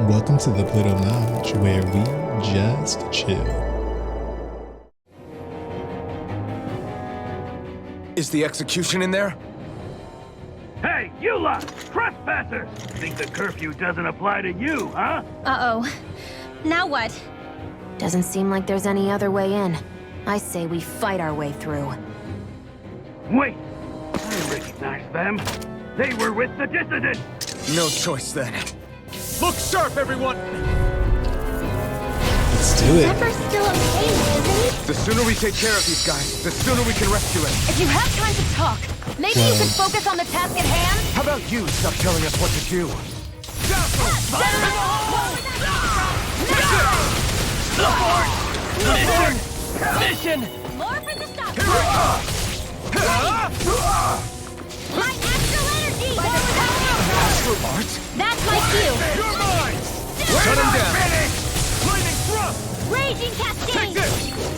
Welcome to the Fiddle Lounge, where we just chill. Is the execution in there? Hey, you lot! Trespassers! Think the curfew doesn't apply to you, huh? Uh-oh. Now what? Doesn't seem like there's any other way in. I say we fight our way through. Wait! I recognize them. They were with the dissident! No choice then. Look sharp, everyone! Let's do it. Zephyr's still okay, isn't The sooner we take care of these guys, the sooner we can rescue him. he? If you have time to talk, maybe you could focus on the task at hand? How about you stop telling us what to do? Mission! More for the stop! My astral energy! Astral Art? That's my cue! You're mine! Shut him down! Lightning thrust! Raging cascade! Take this!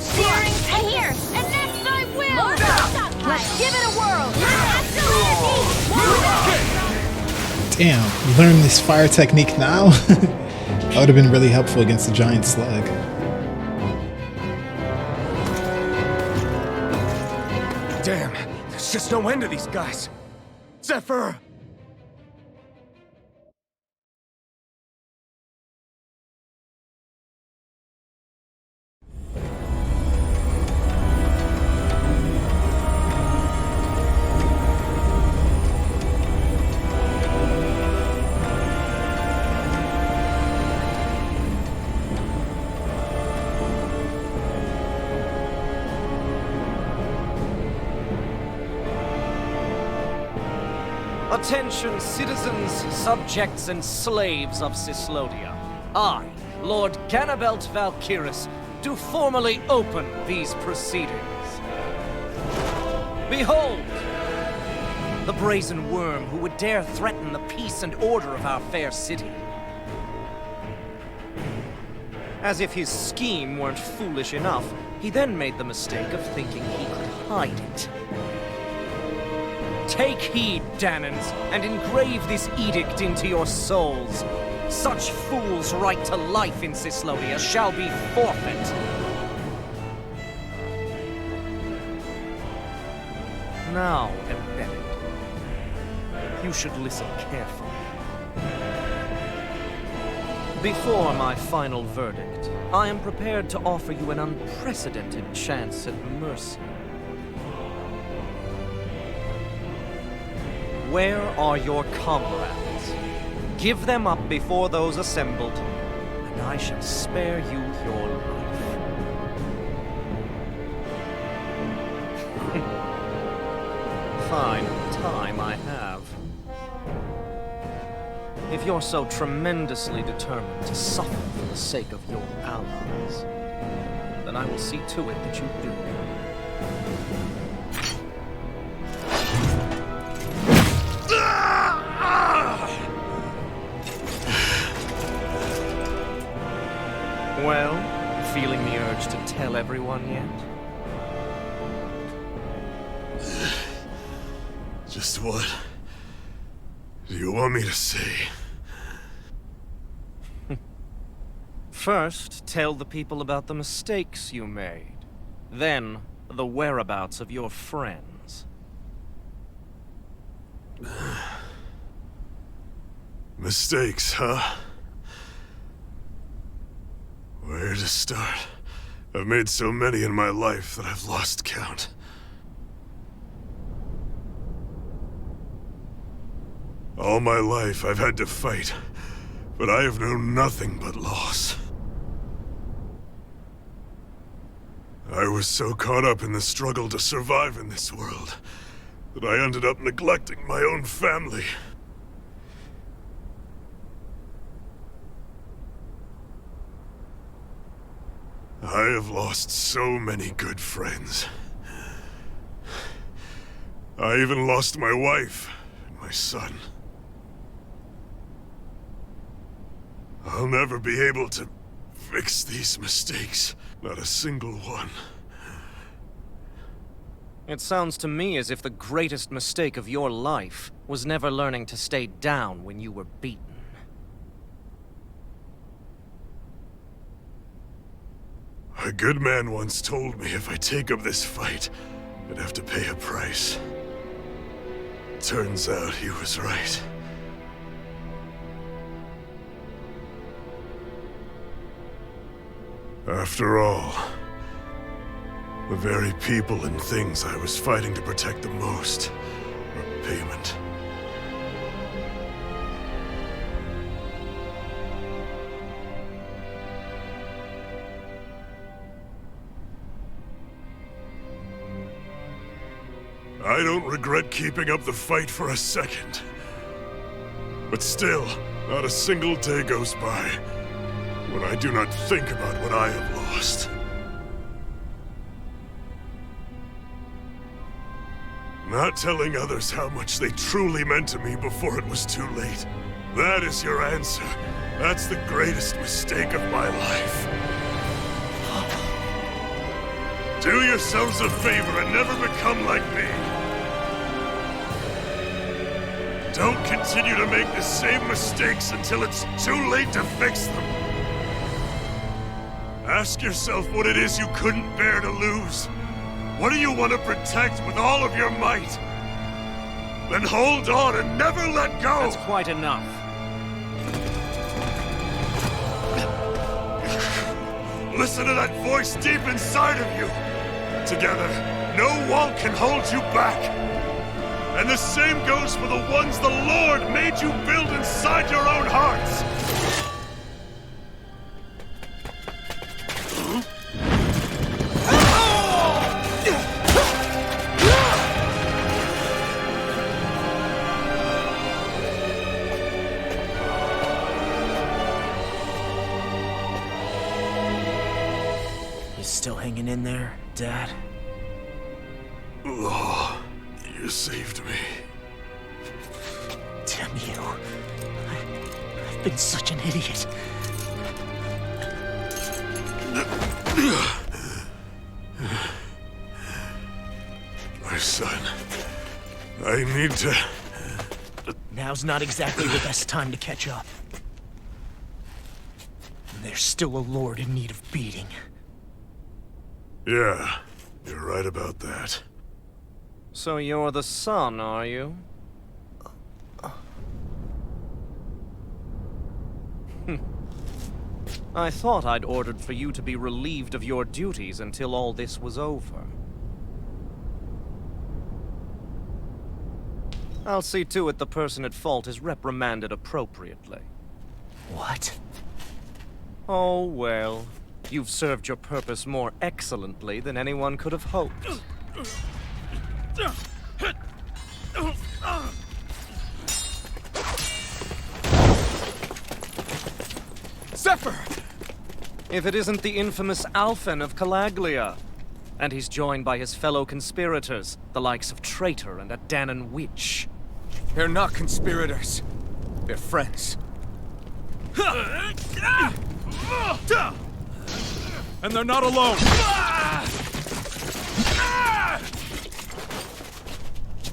Steering! And here! And next I will! Let's give it a whirl! My astral energy! Damn, you learned this fire technique now? That would have been really helpful against the giant slug. Damn, there's just no end to these guys. Zephyr! Attention, citizens, subjects, and slaves of Cyslodia. I, Lord Ganabelt Valkyris, do formally open these proceedings. Behold! The brazen worm who would dare threaten the peace and order of our fair city. As if his scheme weren't foolish enough, he then made the mistake of thinking he could hide it. Take heed, Danans, and engrave this edict into your souls. Such fools' right to life in Cyslodia shall be forfeit. Now, embedded, you should listen carefully. Before my final verdict, I am prepared to offer you an unprecedented chance at mercy. Where are your comrades? Give them up before those assembled, and I shall spare you your life. Fine time I have. If you're so tremendously determined to suffer for the sake of your allies, then I will see to it that you do. Well, feeling the urge to tell everyone yet? Just what do you want me to say? First, tell the people about the mistakes you made. Then, the whereabouts of your friends. Mistakes, huh? Where to start? I've made so many in my life that I've lost count. All my life I've had to fight, but I have known nothing but loss. I was so caught up in the struggle to survive in this world that I ended up neglecting my own family. I have lost so many good friends. I even lost my wife and my son. I'll never be able to fix these mistakes. Not a single one. It sounds to me as if the greatest mistake of your life was never learning to stay down when you were beaten. A good man once told me if I take up this fight, I'd have to pay a price. Turns out he was right. After all, the very people and things I was fighting to protect the most were payment. I don't regret keeping up the fight for a second. But still, not a single day goes by when I do not think about what I have lost. Not telling others how much they truly meant to me before it was too late. That is your answer. That's the greatest mistake of my life. Do yourselves a favor and never become like me. Don't continue to make the same mistakes until it's too late to fix them. Ask yourself what it is you couldn't bear to lose. What do you want to protect with all of your might? Then hold on and never let go! That's quite enough. Listen to that voice deep inside of you! Together, no wall can hold you back! And the same goes for the ones the Lord made you build inside your own hearts! You still hanging in there, Dad? Oh, you saved me. Damn you. I've been such an idiot. My son, I need to... Now's not exactly the best time to catch up. There's still a lord in need of beating. Yeah, you're right about that. So you're the son, are you? I thought I'd ordered for you to be relieved of your duties until all this was over. I'll see to it the person at fault is reprimanded appropriately. What? Oh, well. You've served your purpose more excellently than anyone could have hoped. Zephyr! If it isn't the infamous Alphen of Calaglia. And he's joined by his fellow conspirators, the likes of Traitor and a Danon Witch. They're not conspirators. They're friends. And they're not alone.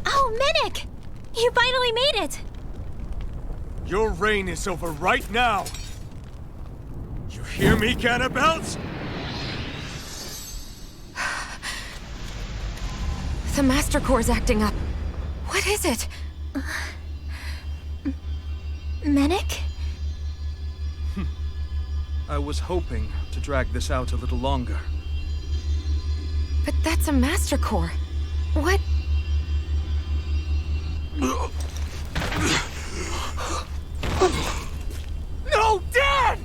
Oh, Minnick! You finally made it! Your reign is over right now. You hear me, Cannibals? The Master Core's acting up. What is it? Minnick? I was hoping to drag this out a little longer. But that's a Master Core. What? No, Dad!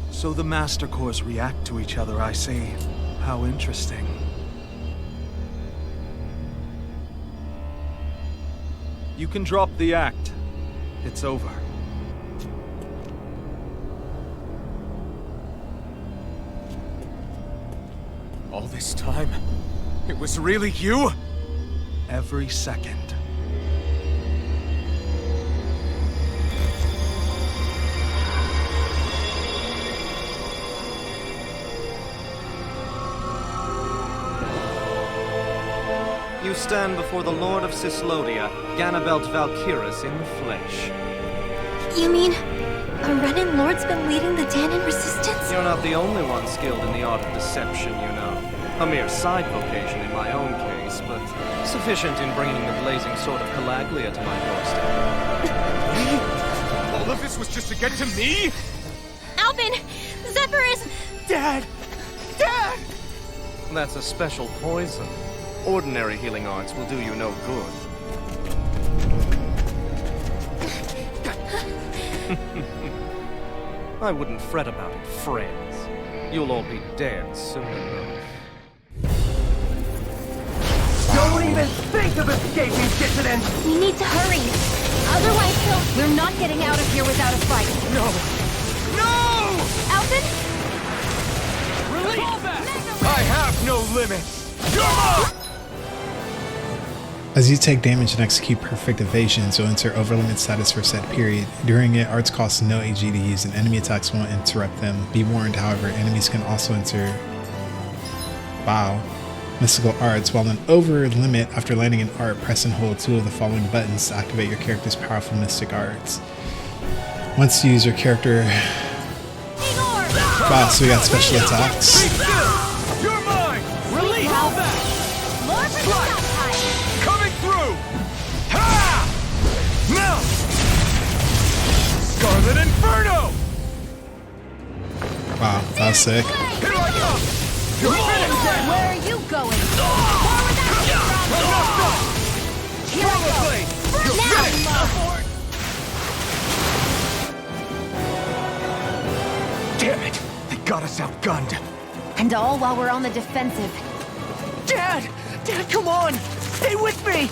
So the Master Cores react to each other, I see. How interesting. You can drop the act. It's over. All this time, it was really you? Every second. You stand before the Lord of Cyslodia, Ganabelt Valkyrus in the flesh. You mean... A Renin Lord's been leading the Danon resistance? You're not the only one skilled in the art of deception, you know. A mere side vocation in my own case, but sufficient in bringing the blazing sword of Calaglia to my doorstep. All of this was just to get to me? Alvin! Zephyr is... Dad! Dad! That's a special poison. Ordinary healing arts will do you no good. I wouldn't fret about it, friends. You'll all be dead soon enough. Don't even think of escaping, dissident! We need to hurry. Otherwise, we're not getting out of here without a fight. No! No! Alvin? I have no limits! You're mine! As you take damage and execute perfect evasions, you'll enter overlimit status for a set period. During it, arts cost no AG to use and enemy attacks won't interrupt them. Be warned, however, enemies can also enter mystical arts. While in overlimit, after landing an art, press and hold 2 of the following buttons to activate your character's powerful mystic arts. Once you use your character... Wow, so we got special attacks. You're mine! Release all that! Lord for the Sky! Coming through! Ha! Mount! Scarlet Inferno! Wow, that was sick. Here I come! You're finished then! Where are you going? Forward that Here I go! You're Now! finished! Damn it! They got us outgunned. And all while we're on the defensive. Dad! Dad, come on! Stay with me!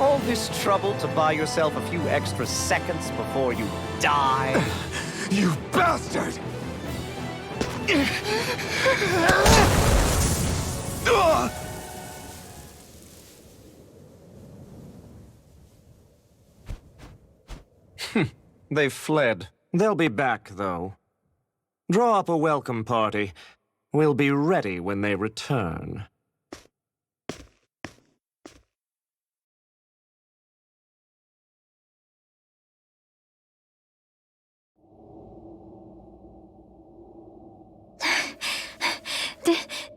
All this trouble to buy yourself a few extra seconds before you die? You bastard! They've fled. They'll be back, though. Draw up a welcome party. We'll be ready when they return.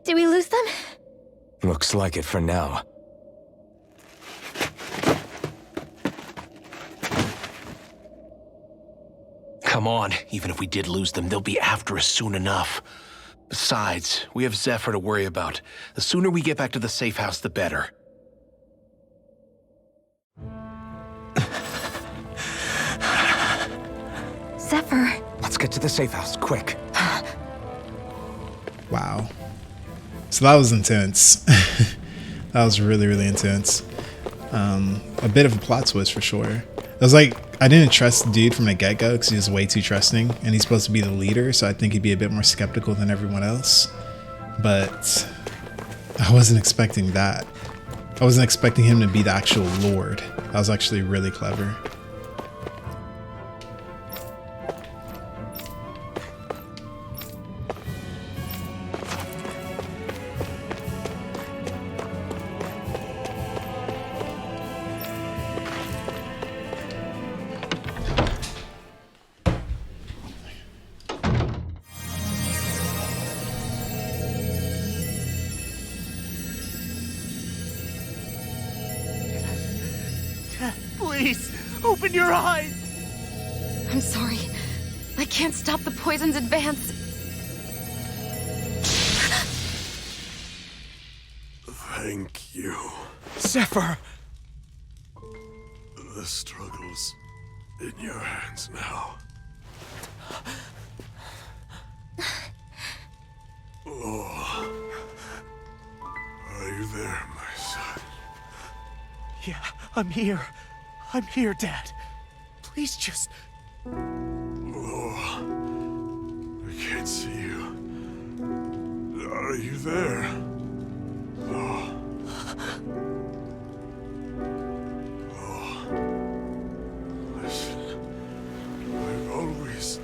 Did we lose them? Looks like it for now. Come on, even if we did lose them, they'll be after us soon enough. Besides, we have Zephyr to worry about. The sooner we get back to the safe house, the better. Zephyr. Let's get to the safe house, quick. Wow. So that was intense. That was really, really intense. A bit of a plot twist for sure. It was like, I didn't trust the dude from the get-go because he was way too trusting, and he's supposed to be the leader, so I think he'd be a bit more skeptical than everyone else. But I wasn't expecting that. I wasn't expecting him to be the actual lord. That was actually really clever. Please, open your eyes! I'm sorry. I can't stop the poison's advance. Thank you. Zephyr! The struggle's in your hands now. Oh. Are you there, my son? Yeah, I'm here. I'm here, Dad. Please just... Oh. I can't see you. Are you there? Oh. Listen, I've always...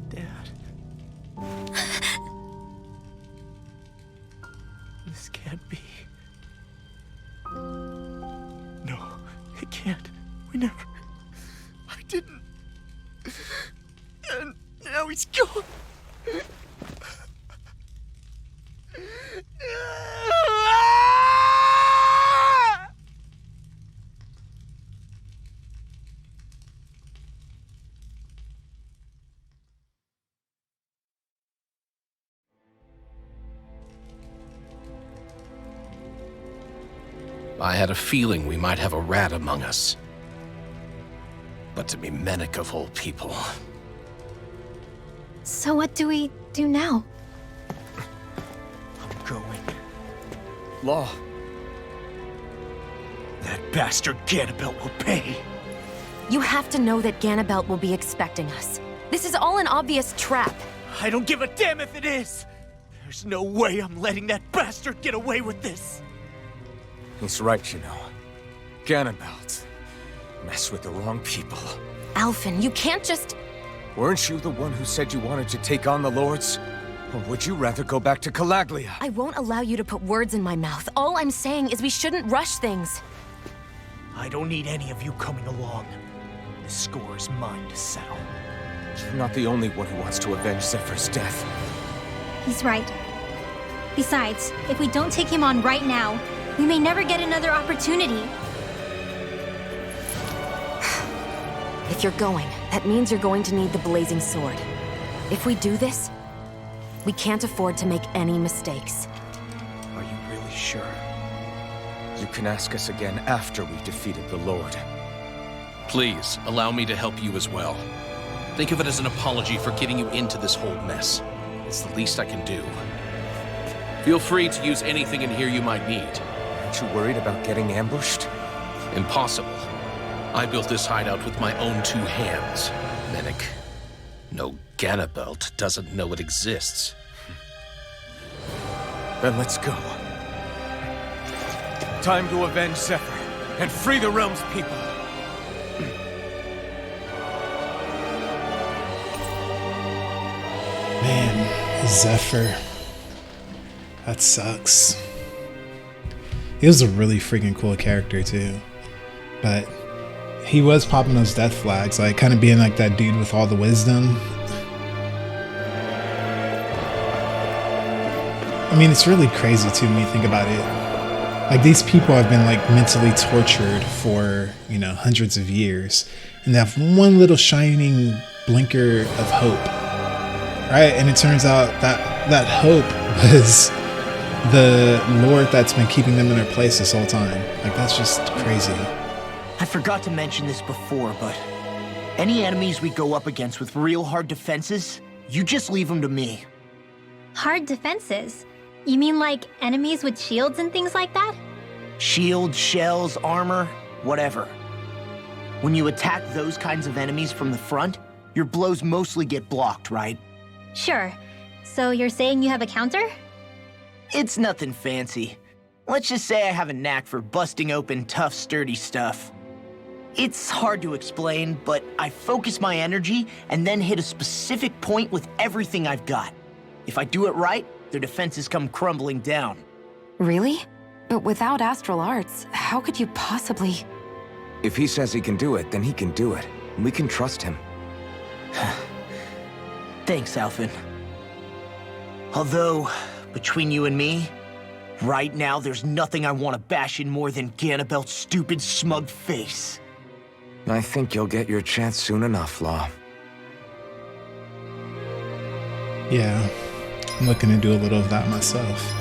Dad. This can't be. can't. We never... I didn't. And now he's gone. I had a feeling we might have a rat among us. But to be Menic of all people... So what do we do now? I'm going. Law. That bastard Ganabelt will pay. You have to know that Ganabelt will be expecting us. This is all an obvious trap. I don't give a damn if it is! There's no way I'm letting that bastard get away with this! He's right, you know. Ganabelt. Mess with the wrong people. Alphen, you can't just... Weren't you the one who said you wanted to take on the Lords? Or would you rather go back to Calaglia? I won't allow you to put words in my mouth. All I'm saying is we shouldn't rush things. I don't need any of you coming along. The score is mine to settle. You're not the only one who wants to avenge Zephyr's death. He's right. Besides, if we don't take him on right now, we may never get another opportunity. If you're going, that means you're going to need the Blazing Sword. If we do this, we can't afford to make any mistakes. Are you really sure? You can ask us again after we've defeated the Lord. Please, allow me to help you as well. Think of it as an apology for getting you into this whole mess. It's the least I can do. Feel free to use anything in here you might need. Aren't you worried about getting ambushed? Impossible. I built this hideout with my own 2 hands, Menic. No Ganabelt doesn't know it exists. Then let's go. Time to avenge Zephyr and free the realm's people. Man, Zephyr. That sucks. He was a really freaking cool character too. But he was popping those death flags, like kind of being like that dude with all the wisdom. I mean, it's really crazy too when you think about it. Like, these people have been like mentally tortured for, you know, hundreds of years, and they have one little shining blinker of hope, right? And it turns out that that hope was the Lord that's been keeping them in their place this whole time. Like, that's just crazy. I forgot to mention this before, but any enemies we go up against with real hard defenses, you just leave them to me. Hard defenses? You mean like enemies with shields and things like that? Shields, shells, armor, whatever. When you attack those kinds of enemies from the front, your blows mostly get blocked, right? Sure. So you're saying you have a counter? It's nothing fancy. Let's just say I have a knack for busting open tough, sturdy stuff. It's hard to explain, but I focus my energy and then hit a specific point with everything I've got. If I do it right, their defenses come crumbling down. Really? But without astral arts, how could you possibly... If he says he can do it, then he can do it. We can trust him. Thanks, Alphen. Although, between you and me, right now there's nothing I want to bash in more than Ganabelt's stupid, smug face. I think you'll get your chance soon enough, Law. Yeah, I'm looking to do a little of that myself.